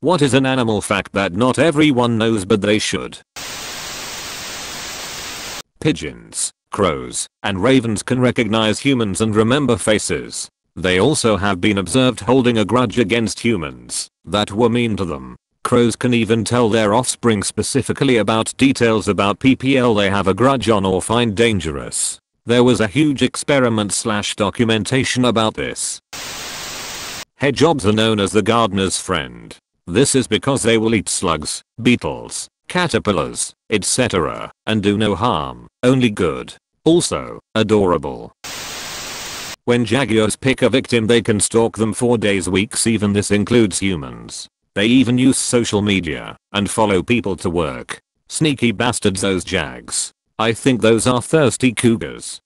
What is an animal fact that not everyone knows but they should? Pigeons, crows, and ravens can recognize humans and remember faces. They also have been observed holding a grudge against humans that were mean to them. Crows can even tell their offspring specifically about details about PPL they have a grudge on or find dangerous. There was a huge experiment/documentation about this. Hedgehogs are known as the gardener's friend. This is because they will eat slugs, beetles, caterpillars, etc. and do no harm, only good. Also, adorable. When jaguars pick a victim they can stalk them for days, weeks, even this includes humans. They even use social media and follow people to work. Sneaky bastards those jags. I think those are thirsty cougars.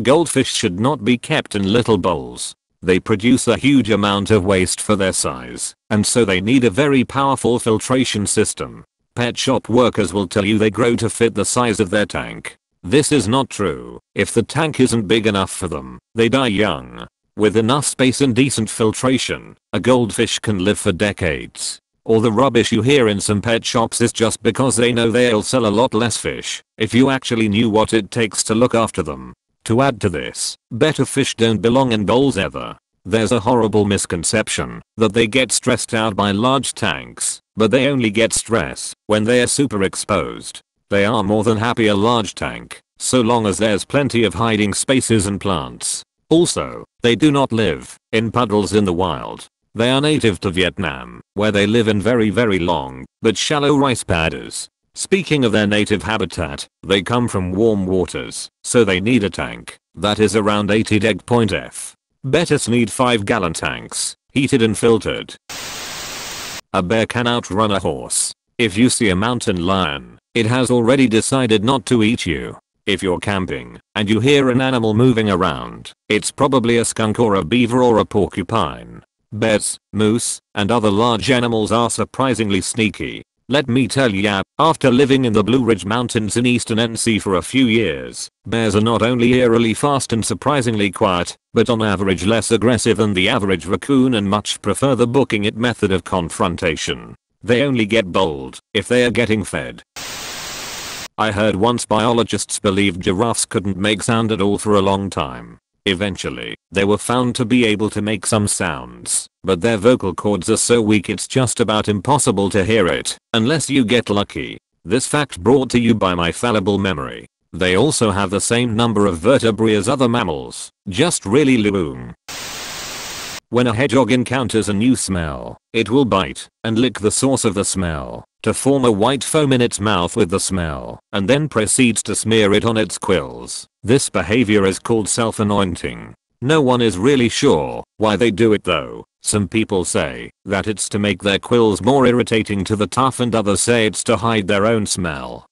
Goldfish should not be kept in little bowls. They produce a huge amount of waste for their size, and so they need a very powerful filtration system. Pet shop workers will tell you they grow to fit the size of their tank. This is not true. If the tank isn't big enough for them, they die young. With enough space and decent filtration, a goldfish can live for decades. All the rubbish you hear in some pet shops is just because they know they'll sell a lot less fish if you actually knew what it takes to look after them. To add to this, better fish don't belong in bowls ever. There's a horrible misconception that they get stressed out by large tanks, but they only get stress when they are super exposed. They are more than happy a large tank, so long as there's plenty of hiding spaces and plants. Also, they do not live in puddles in the wild. They are native to Vietnam, where they live in very long, but shallow rice paddies. Speaking of their native habitat, they come from warm waters, so they need a tank that is around 80°F. Better need 5-gallon tanks, heated and filtered. A bear can outrun a horse. If you see a mountain lion, it has already decided not to eat you. If you're camping and you hear an animal moving around, it's probably a skunk or a beaver or a porcupine. Bears, moose, and other large animals are surprisingly sneaky. Let me tell ya, after living in the Blue Ridge Mountains in eastern NC for a few years, bears are not only eerily fast and surprisingly quiet, but on average less aggressive than the average raccoon and much prefer the booking it method of confrontation. They only get bold if they are getting fed. I heard once biologists believed giraffes couldn't make sound at all for a long time. Eventually, they were found to be able to make some sounds, but their vocal cords are so weak it's just about impossible to hear it, unless you get lucky. This fact brought to you by my fallible memory. They also have the same number of vertebrae as other mammals, just really long. When a hedgehog encounters a new smell, it will bite and lick the source of the smell to form a white foam in its mouth with the smell, and then proceeds to smear it on its quills. This behavior is called self-anointing. No one is really sure why they do it though. Some people say that it's to make their quills more irritating to the tough, and others say it's to hide their own smell.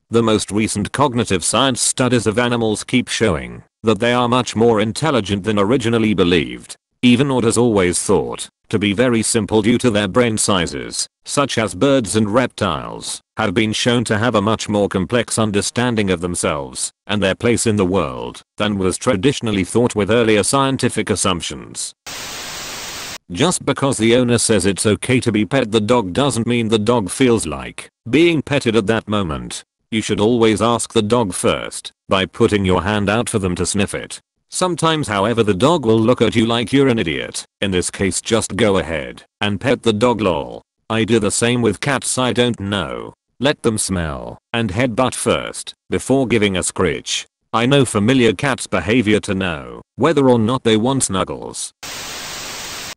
The most recent cognitive science studies of animals keep showing that they are much more intelligent than originally believed, even what is always thought to be very simple due to their brain sizes, such as birds and reptiles, have been shown to have a much more complex understanding of themselves and their place in the world than was traditionally thought with earlier scientific assumptions. Just because the owner says it's okay to be pet the dog doesn't mean the dog feels like being petted at that moment. You should always ask the dog first by putting your hand out for them to sniff it. Sometimes however the dog will look at you like you're an idiot. In this case just go ahead and pet the dog lol. I do the same with cats I don't know. Let them smell and headbutt first before giving a scritch. I know familiar cat's behavior to know whether or not they want snuggles.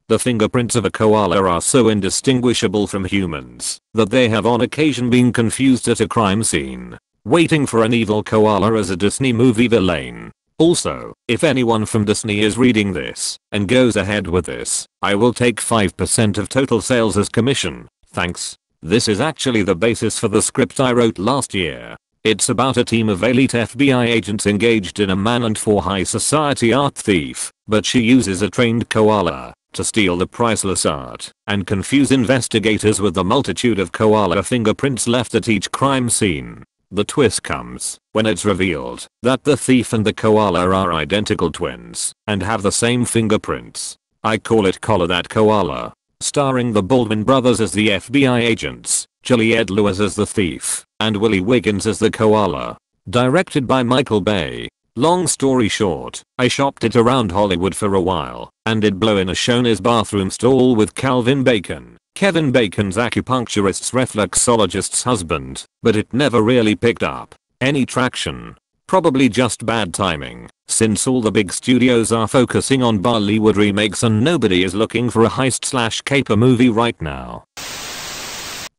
The fingerprints of a koala are so indistinguishable from humans that they have on occasion been confused at a crime scene, waiting for an evil koala as a Disney movie villain. Also, if anyone from Disney is reading this and goes ahead with this, I will take 5% of total sales as commission. Thanks. This is actually the basis for the script I wrote last year. It's about a team of elite FBI agents engaged in a manhunt for high society art thief, but she uses a trained koala to steal the priceless art and confuse investigators with the multitude of koala fingerprints left at each crime scene. The twist comes when it's revealed that the thief and the koala are identical twins and have the same fingerprints. I call it Collar That Koala. starring the Baldwin brothers as the FBI agents, Juliette Lewis as the thief, and Willie Wiggins as the koala. Directed by Michael Bay. Long story short, I shopped it around Hollywood for a while, and did blow in a Shoney's bathroom stall with Calvin Bacon, Kevin Bacon's acupuncturist's reflexologist's husband, but it never really picked up any traction. Probably just bad timing, since all the big studios are focusing on Bollywood remakes and nobody is looking for a heist/caper movie right now.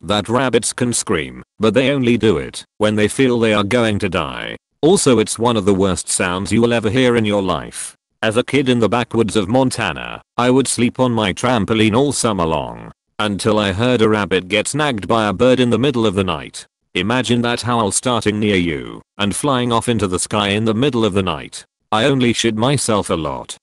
That rabbits can scream, but they only do it when they feel they are going to die. Also, it's one of the worst sounds you will ever hear in your life. As a kid in the backwoods of Montana, I would sleep on my trampoline all summer long, until I heard a rabbit get snagged by a bird in the middle of the night. Imagine that howl starting near you and flying off into the sky in the middle of the night. I only shit myself a lot.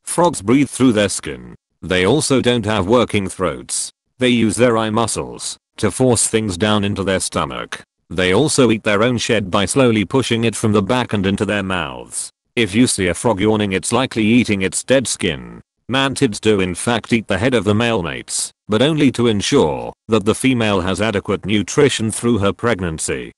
Frogs breathe through their skin. They also don't have working throats. They use their eye muscles to force things down into their stomach. They also eat their own shed by slowly pushing it from the back and into their mouths. If you see a frog yawning, it's likely eating its dead skin. Mantids do in fact eat the head of the male mates, but only to ensure that the female has adequate nutrition through her pregnancy.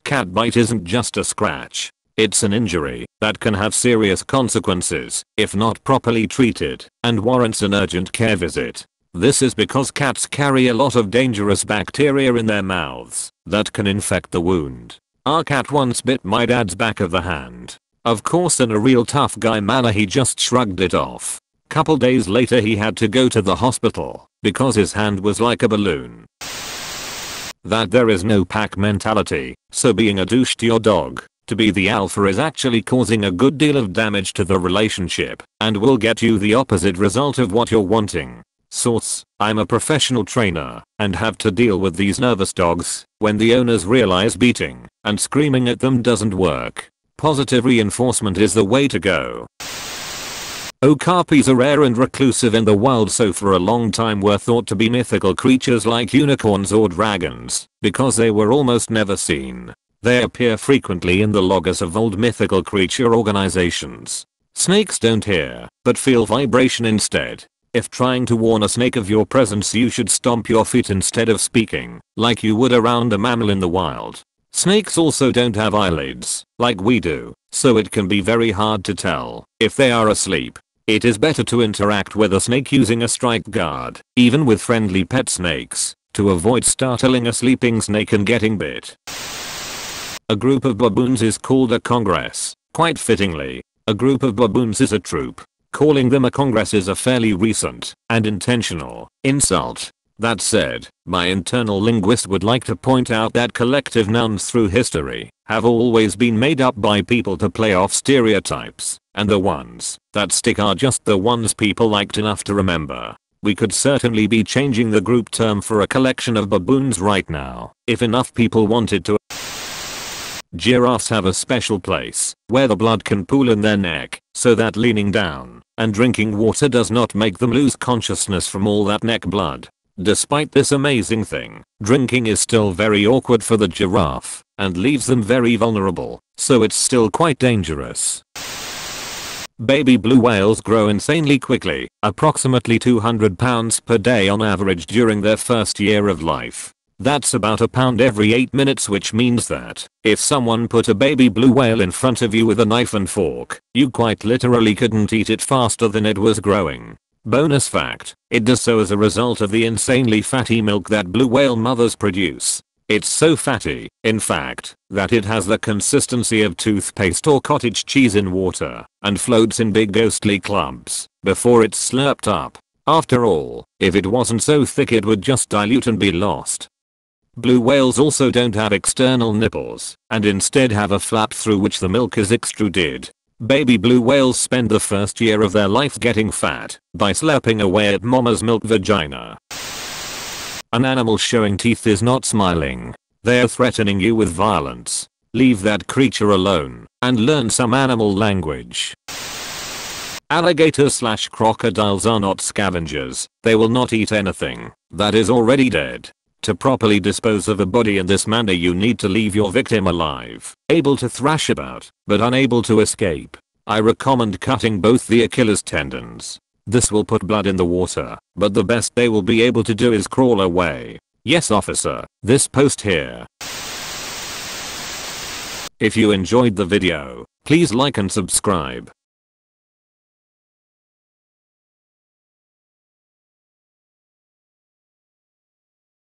Cat bite isn't just a scratch. It's an injury that can have serious consequences if not properly treated and warrants an urgent care visit. This is because cats carry a lot of dangerous bacteria in their mouths that can infect the wound. Our cat once bit my dad's back of the hand. Of course, in a real tough guy manner, he just shrugged it off. Couple days later he had to go to the hospital because his hand was like a balloon. That there is no pack mentality, so being a douche to your dog to be the alpha is actually causing a good deal of damage to the relationship and will get you the opposite result of what you're wanting. Source: I'm a professional trainer and have to deal with these nervous dogs when the owners realize beating and screaming at them doesn't work. Positive reinforcement is the way to go. Okapis are rare and reclusive in the wild, so for a long time were thought to be mythical creatures like unicorns or dragons because they were almost never seen. They appear frequently in the logos of old mythical creature organizations. Snakes don't hear, but feel vibration instead. If trying to warn a snake of your presence, you should stomp your feet instead of speaking, like you would around a mammal in the wild. Snakes also don't have eyelids, like we do, so it can be very hard to tell if they are asleep. It is better to interact with a snake using a strike guard, even with friendly pet snakes, to avoid startling a sleeping snake and getting bit. A group of baboons is called a congress. Quite fittingly, a group of baboons is a troop. Calling them a congress is a fairly recent and intentional insult. That said, my internal linguist would like to point out that collective nouns through history have always been made up by people to play off stereotypes, and the ones that stick are just the ones people liked enough to remember. We could certainly be changing the group term for a collection of baboons right now, if enough people wanted to. Giraffes have a special place where the blood can pool in their neck, so that leaning down and drinking water does not make them lose consciousness from all that neck blood. Despite this amazing thing, drinking is still very awkward for the giraffe and leaves them very vulnerable, so it's still quite dangerous. Baby blue whales grow insanely quickly, approximately 200 pounds per day on average during their first year of life. That's about a pound every 8 minutes, which means that if someone put a baby blue whale in front of you with a knife and fork, you quite literally couldn't eat it faster than it was growing. Bonus fact, it does so as a result of the insanely fatty milk that blue whale mothers produce. It's so fatty, in fact, that it has the consistency of toothpaste or cottage cheese in water and floats in big ghostly clumps before it's slurped up. After all, if it wasn't so thick it would just dilute and be lost. Blue whales also don't have external nipples and instead have a flap through which the milk is extruded. Baby blue whales spend the first year of their life getting fat by slurping away at mama's milk vagina. An animal showing teeth is not smiling. They're threatening you with violence. Leave that creature alone and learn some animal language. Alligators/crocodiles are not scavengers. They will not eat anything that is already dead. To properly dispose of a body in this manner, you need to leave your victim alive, able to thrash about, but unable to escape. I recommend cutting both the Achilles tendons. This will put blood in the water, but the best they will be able to do is crawl away. Yes officer, this post here. If you enjoyed the video, please like and subscribe.